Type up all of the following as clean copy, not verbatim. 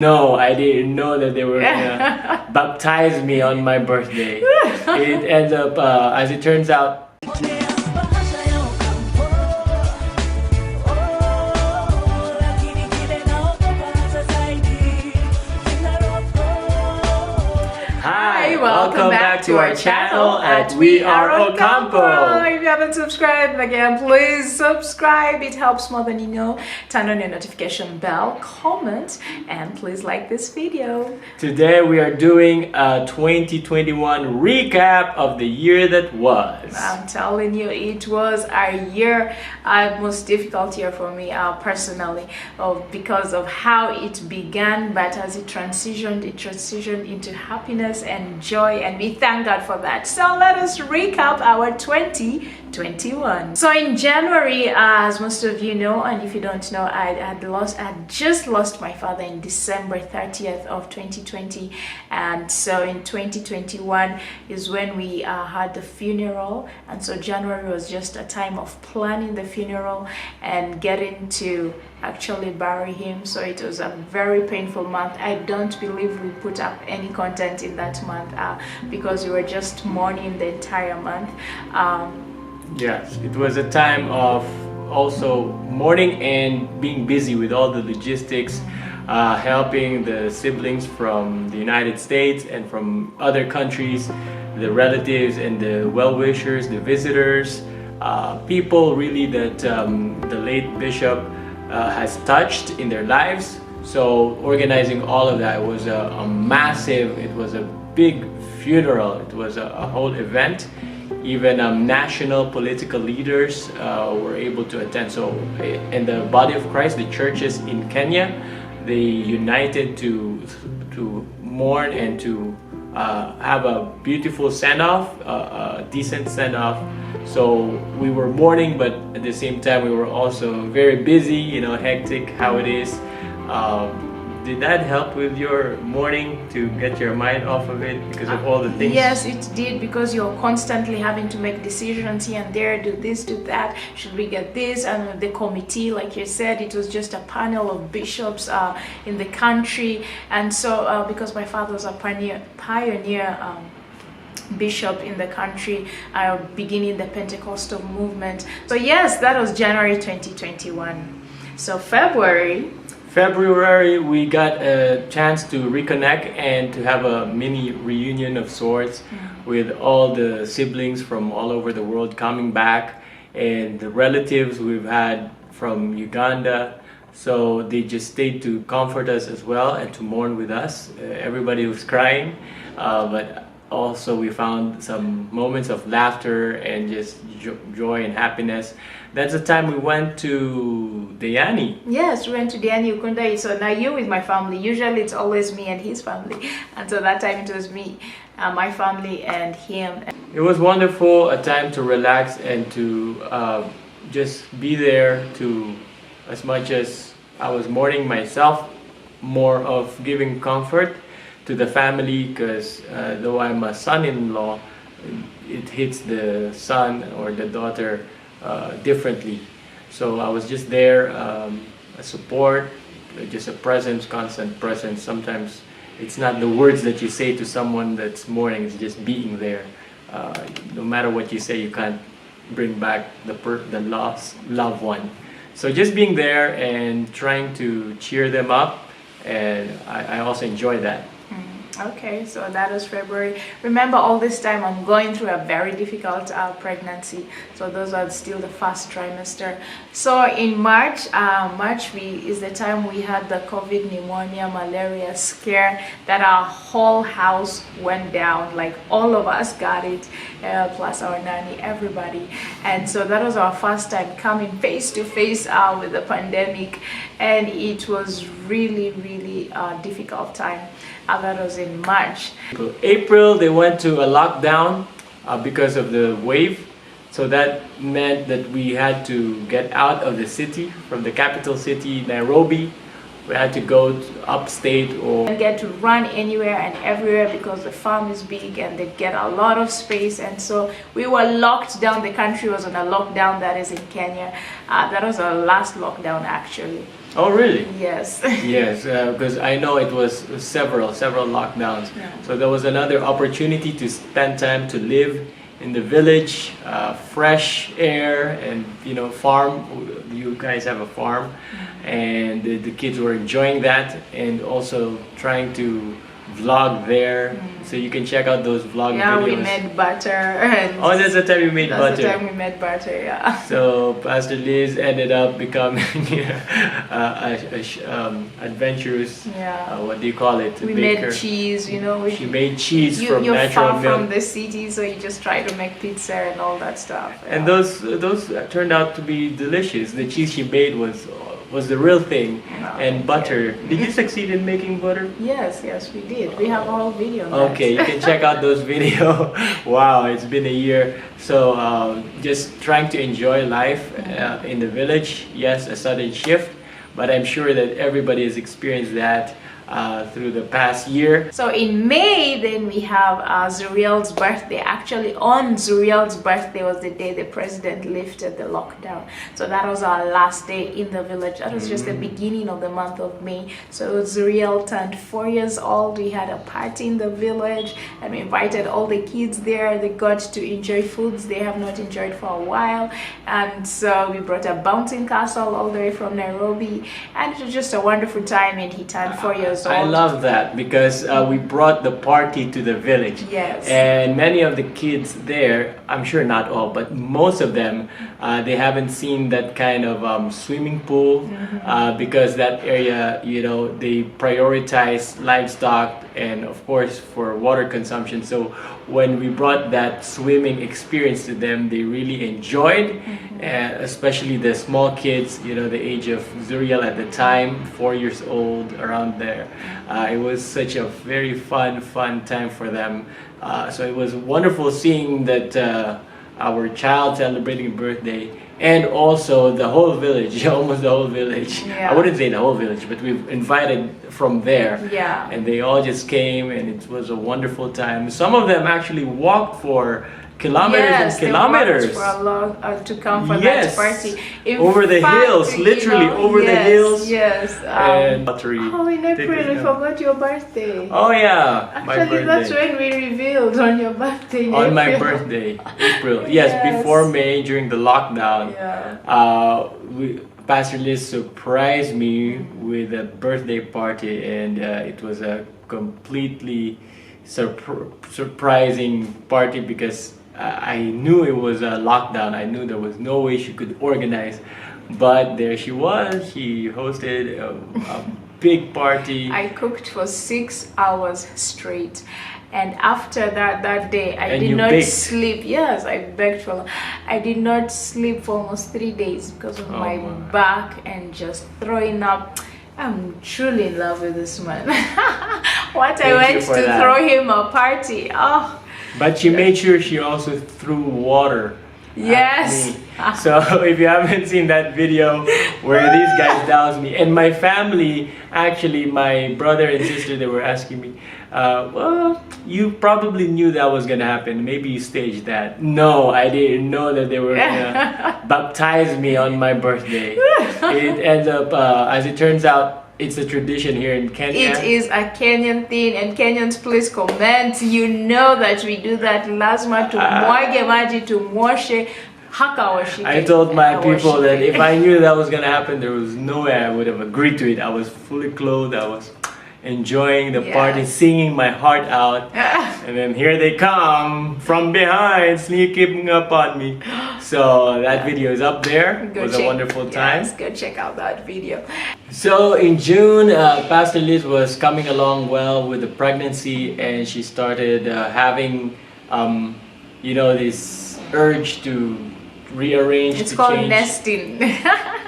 No, I didn't know that they were gonna baptize me on my birthday. It ends up, as it turns out, Welcome back to our channel at We Are Ocampo. If you haven't subscribed, again, please subscribe. It helps more than you know. Turn on your notification bell, comment, and please like this video. Today we are doing a 2021 recap of the year that was. I'm telling you, it was a year, most difficult year for me personally, because of how it began, but as it transitioned into happiness and joy, and we thank God for that. So let us recap our 2021. So in January, as most of you know, and if you don't know, I just lost my father in December 30th of 2020, and so in 2021 is when we had the funeral, and so January was just a time of planning the funeral and getting to actually bury him. So it was a very painful month. I don't believe we put up any content in that month because we were just mourning the entire month. Yes, it was a time of also mourning and being busy with all the logistics, helping the siblings from the United States and from other countries, the relatives and the well-wishers, the visitors, people really that the late bishop has touched in their lives. So organizing all of that was a massive, it was a big funeral, it was a whole event. Even national political leaders were able to attend. So in the body of Christ, the churches in Kenya, they united to mourn and to have a beautiful send-off, a decent send-off. So we were mourning, but at the same time we were also very busy, you know, hectic how it is. Did that help with your mourning to get your mind off of it because of all the things? Yes, it did, because you're constantly having to make decisions here and there, do this, do that, should we get this? And the committee, like you said, it was just a panel of bishops in the country. And so because my father was a pioneer bishop in the country, beginning the Pentecostal movement. So yes, that was January 2021. So February we got a chance to reconnect and to have a mini reunion of sorts with all the siblings from all over the world coming back, and the relatives we've had from Uganda. So they just stayed to comfort us as well and to mourn with us. Everybody was crying, but also we found some moments of laughter and just joy and happiness. That's the time we went to Diani. Yes, we went to Diani Ukunda. So now you with my family. Usually it's always me and his family, and so that time it was me, my family, and him. It was wonderful, a time to relax and to just be there. To, as much as I was mourning myself, more of giving comfort to the family, because though I'm a son-in-law, it hits the son or the daughter differently. So I was just there, a support, just a presence, constant presence. Sometimes it's not the words that you say to someone that's mourning, it's just being there. No matter what you say, you can't bring back the lost loved one. So just being there and trying to cheer them up, and I also enjoy that. Okay, so that was February. Remember, all this time I'm going through a very difficult pregnancy. So those are still the first trimester. So in March, is the time we had the COVID, pneumonia, malaria scare that our whole house went down. Like all of us got it, plus our nanny, everybody. And so that was our first time coming face to face with the pandemic, and it was really, really difficult time. That was in March. April, they went to a lockdown because of the wave. So that meant that we had to get out of the city, from the capital city, Nairobi. We had to go to upstate or get to run anywhere and everywhere because the farm is big and they get a lot of space. And so we were locked down. The country was on a lockdown, that is in Kenya. That was our last lockdown actually. Oh, really? Yes. Yes, because I know it was several lockdowns. Yeah. So there was another opportunity to spend time to live in the village, fresh air, and farm. You guys have a farm, and the kids were enjoying that, and also trying to vlog there. So you can check out those vlog Yeah, videos. we made butter. And Oh, that's the time we made that's butter. the time we made butter, yeah. So Pastor Liz ended up becoming adventurous. Yeah. What do you call it? We Baker. made cheese, She made cheese from you're natural far milk. from the city, so you just try to make pizza and all that stuff. And yeah. those turned out to be delicious. The cheese she made was the real thing, and butter. Did you succeed in making butter? Yes, we did. We have a whole video on that. Okay, you can check out those videos. Wow, it's been a year. So just trying to enjoy life in the village. Yes, a sudden shift, but I'm sure that everybody has experienced that through the past year. So in May, then we have Zuriel's birthday. Actually, on Zuriel's birthday was the day the president lifted the lockdown. So that was our last day in the village. That was just the beginning of the month of May. So Zuriel turned 4 years old. We had a party in the village, and we invited all the kids there. They got to enjoy foods they have not enjoyed for a while. And so we brought a bouncing castle all the way from Nairobi, and it was just a wonderful time. And he turned 4 years old. I love that because we brought the party to the village. Yes. And many of the kids there, I'm sure not all, but most of them, they haven't seen that kind of swimming pool because that area, they prioritize livestock and of course for water consumption. So when we brought that swimming experience to them, they really enjoyed, especially the small kids, the age of Zuriel at the time, 4 years old, around there. It was such a very fun time for them. So it was wonderful seeing that our child celebrating a birthday, and also the whole village, almost the whole village. Yeah. I wouldn't say the whole village, but we've invited from there. Yeah. And they all just came, and it was a wonderful time. Some of them actually walked for kilometers and kilometers. They walked for a long, to come for Yes. that party. In Over the fact, hills, literally over the hills. Yes. And lottery. Oh, in April, tickets, we no. forgot your birthday. Oh yeah, my Actually, that's birthday. when we revealed on your birthday. in On my April. birthday, April. Yes, Yes. before May, during the lockdown. Yeah. Pastor Liz surprised me with a birthday party, and it was a completely surprising party because I knew it was a lockdown. I knew there was no way she could organize, but there she was. She hosted a big party. I cooked for 6 hours straight, and after that day I And did you not baked. sleep. Yes, I baked for. I did not sleep for almost 3 days because of my my. back and just throwing up. I'm truly in love with this man. What I Thank you went for to that. throw him a party. Oh, But she made sure she also threw water. at yes. me. So if you haven't seen that video where these guys doused me, and my family, actually my brother and sister, they were asking me, well, you probably knew that was gonna happen. Maybe you staged that. No, I didn't know that they were gonna baptize me on my birthday. It ends up, as it turns out, it's a tradition here in Kenya. It is a Kenyan thing, and Kenyans, please comment. You know that we do that. Lazima tumwage maji tumwoshe haka washike. I told my people that Washike. if I knew that was gonna happen, there was no way I would have agreed to it. I was fully clothed. I was enjoying the party, Yes. singing my heart out, and then here they come from behind, sneaking up on me. So that video is up there. It was a wonderful time. Yes, go check out that video. So in June, Pastor Liz was coming along well with the pregnancy, and she started having, this urge to rearrange. It's to called change. nesting.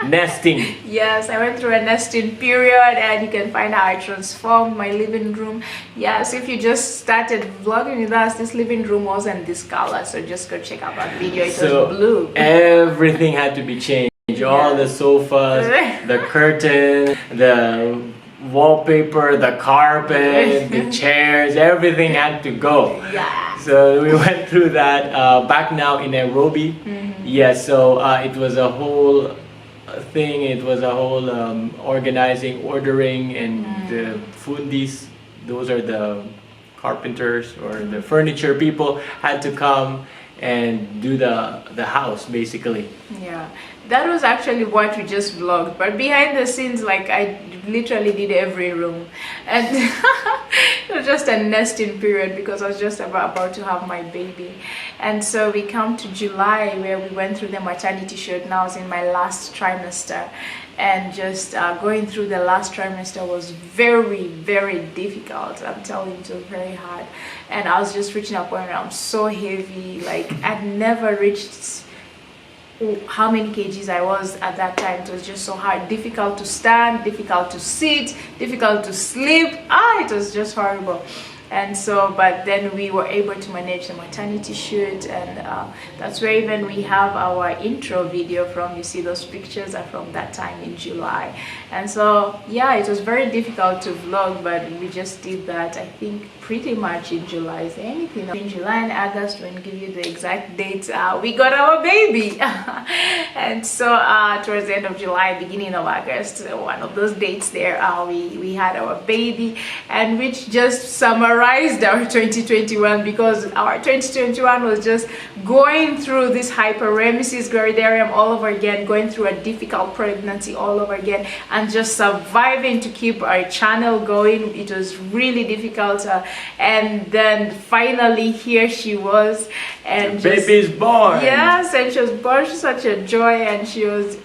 Nesting. Yes, I went through a nesting period, and you can find how I transformed my living room. Yes, if you just started vlogging with us, this living room wasn't this color, so just go check out that video. It was blue. Everything had to be changed. All the sofas, the curtain, the wallpaper, the carpet, the chairs, everything had to go. Yeah. So we went through that back now in Nairobi. Yes, so it was a whole thing. It was a whole organizing, ordering, and the fundis, those are the carpenters or the furniture people, had to come and do the house basically. Yeah, that was actually what we just vlogged, but behind the scenes, like, I literally did every room, and it was just a nesting period because I was just about to have my baby. And so we come to July, where we went through the maternity shoot, and I was in my last trimester, and just going through the last trimester was very, very difficult. I'm telling you, it was very hard, and I was just reaching a point where I'm so heavy. Like, I'd never reached how many kgs I was at that time. It was just so hard, difficult to stand, difficult to sit, difficult to sleep. It was just horrible. And so, but then we were able to manage the maternity shoot, and that's where even we have our intro video from. You see, those pictures are from that time in July. And so, yeah, it was very difficult to vlog, but we just did that, I think, pretty much in July. Is there anything in July and August? When give you the exact dates, we got our baby. And so towards the end of July, beginning of August, one of those dates there, we had our baby, and which just summarized our 2021, because our 2021 was just going through this hyperemesis gravidarium all over again, going through a difficult pregnancy all over again, and just surviving to keep our channel going. It was really difficult, and then finally here she was, and the baby's born. Yes, and she was born, such a joy, and she was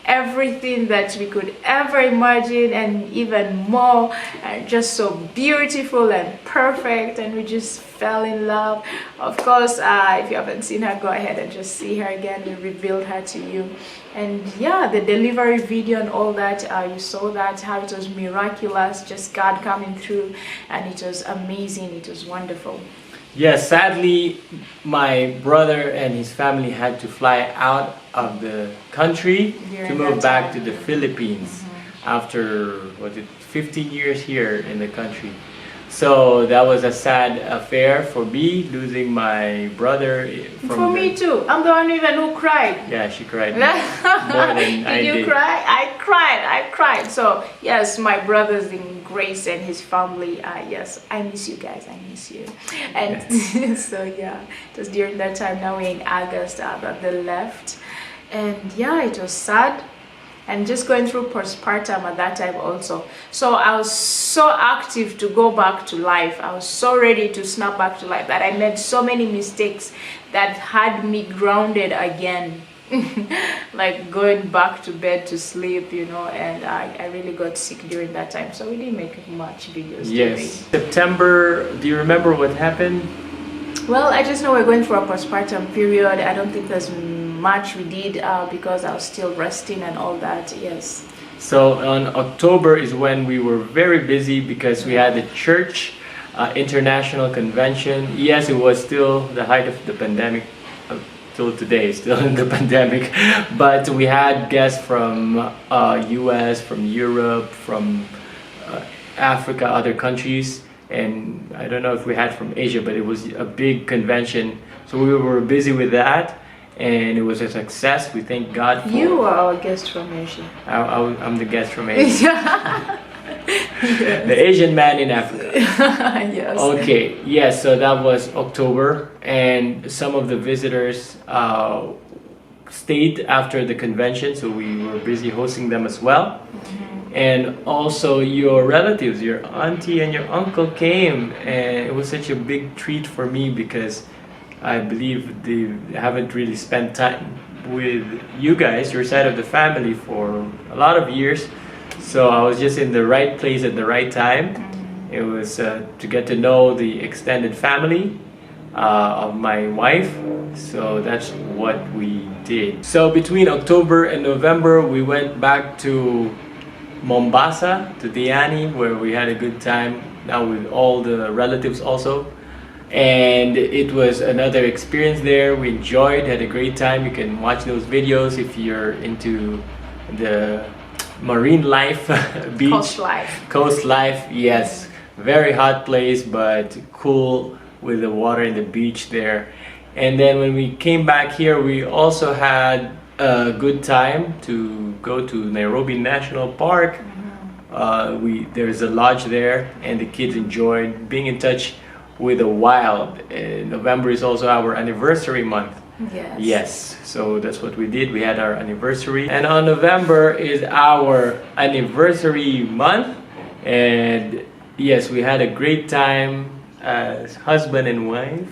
everything that we could ever imagine and even more, and just so beautiful and perfect, and we just fell in love. Of course, if you haven't seen her, go ahead and just see her again. We revealed her to you. And yeah, the delivery video and all that, you saw that, how it was miraculous, just God coming through, and it was amazing. It was wonderful. Yes, sadly, my brother and his family had to fly out of the country to move back to the Philippines after, was it 15 years here in the country. So that was a sad affair for me, losing my brother. For me too. I'm the one even who cried. Yeah, she cried more than I did. Did you cry? I cried. So yes, my brother's in grace and his family. Yes, I miss you guys. I miss you. And so yeah, it was during that time. Now we're in August that they left, and yeah, it was sad. And just going through postpartum at that time also. So I was so active to go back to life. I was so ready to snap back to life that I made so many mistakes that had me grounded again. Like going back to bed to sleep, you know, and I really got sick during that time. So we didn't make much videos. Yes. September, do you remember what happened? Well, I just know we're going through a postpartum period. I don't think there's much we did because I was still resting and all that. Yes. So on October is when we were very busy because we had the church international convention. Yes, it was still the height of the pandemic. Till today, still in the pandemic. But we had guests from US, from Europe, from Africa, other countries. And I don't know if we had from Asia, but it was a big convention. So we were busy with that, and it was a success. We thank God for... You are our guest from Asia. I'm the guest from Asia. Yes. The Asian man in Africa. Yes. Okay, yes, so that was October, and some of the visitors stayed after the convention, so we were busy hosting them as well. And also your relatives, your auntie and your uncle came, and it was such a big treat for me because I believe they haven't really spent time with you guys, your side of the family, for a lot of years. So I was just in the right place at the right time. It was to get to know the extended family of my wife. So that's what we did. So between October and November, we went back to Mombasa, to Diani, where we had a good time now with all the relatives also. And it was another experience there. We enjoyed, had a great time. You can watch those videos if you're into the marine life, beach. Coast life, yes. Very hot place, but cool with the water and the beach there. And then when we came back here, we also had a good time to go to Nairobi National Park. There's a lodge there, and the kids enjoyed being in touch with the wild. November is also our anniversary month. Yes. Yes, so that's what we did. We had our anniversary, and on November is our anniversary month. And yes, we had a great time as husband and wife.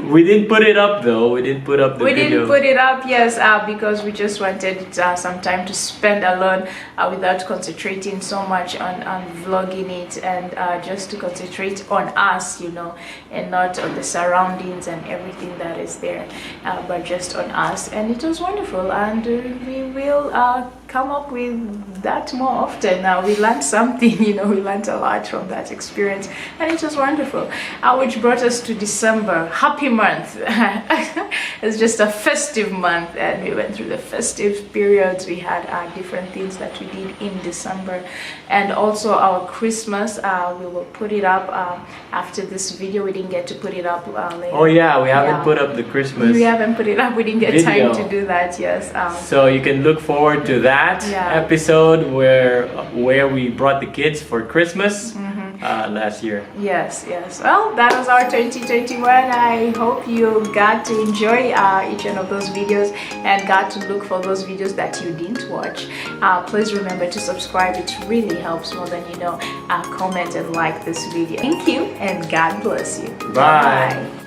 We didn't put it up though. We didn't put up the We video. didn't put it up, yes, because we just wanted some time to spend alone without concentrating so much on vlogging it, and just to concentrate on us, you know, and not on the surroundings and everything that is there, but just on us. And it was wonderful, and we will come up with that more often. We learned something, you know, we learned a lot from that experience, and it was wonderful. Which brought us to December. Happy month. It's just a festive month, and we went through the festive periods. We had different things that we did in December, and also our Christmas. We will put it up after this video. We didn't get to put it up later. Oh yeah, we haven't put up the Christmas. We haven't put it up. We didn't get video. time to do that. Yes. So you can look forward to that episode where we brought the kids for Christmas last year. Yes. Well, that was our 2021. I hope you got to enjoy each one of those videos and got to look for those videos that you didn't watch. Please remember to subscribe. It really helps more than you know. Comment and like this video. Thank you, and God bless you. Bye.